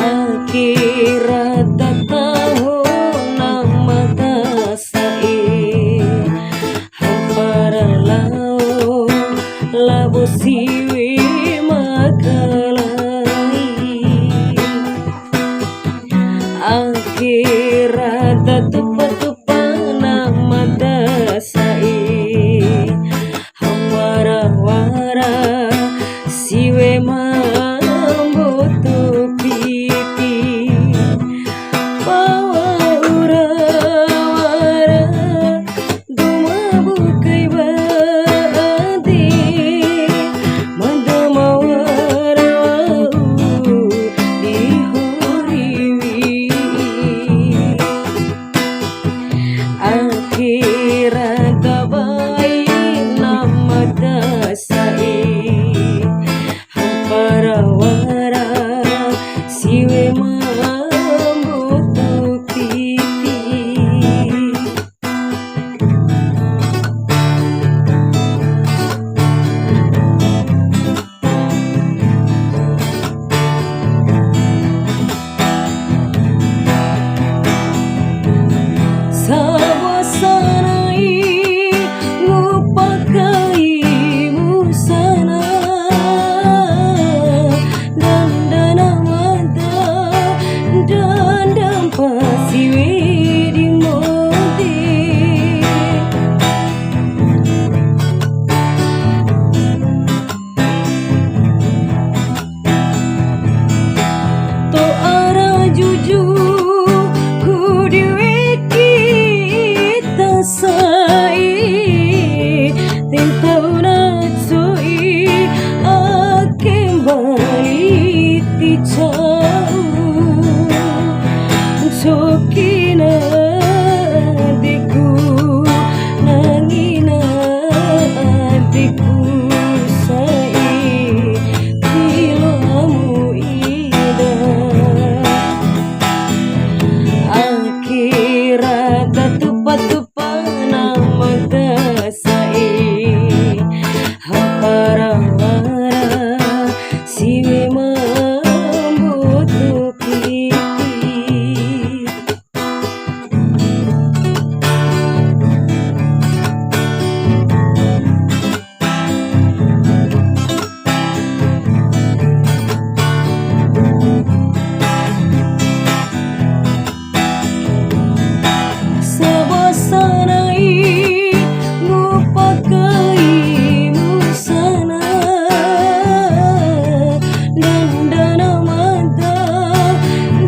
Akhirat tahu nama tasai hampara lau labu siwi makalai. Akhirat tupa nama tasai hawara-wara siwe mambutu pipi bawa ura-wara duma bukai badi madama wara-waru dihuriwi. Akhirat tabai nama dasai hampara-wara siwe mambutu pipi. Sawasanai ngupakai musana dandana mata dandam pasiwe di modi. To arah jujur ku diweki tasai tentau natsui akem bali ticau sokina diku nangina diku sai tilamu ida. Akhirat tupa nama dasai hampara-wara siwe mambutu pipi. Sawasanai ngupakai musana dandana mata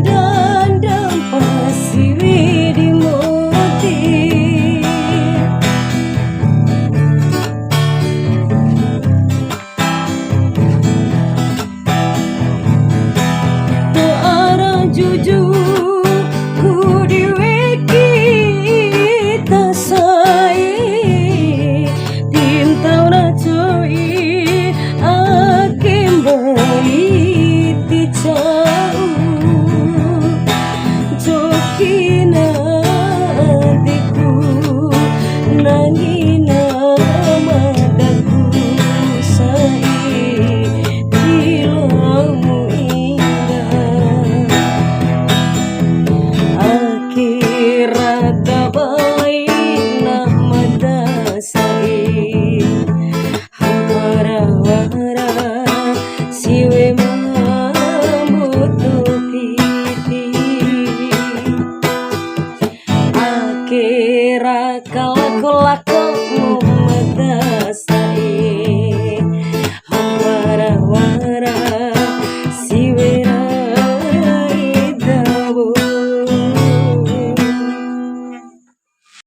dandam pasiwe di moti. To arah jujur ku diweki tasai tintau nacoi akem bali ticau jokina diku nangina madaku sai tilamu indah. Akhirat tabai nama dasai hampara-wara siwe mambutu pipi. Akhirat kalaku-laku mada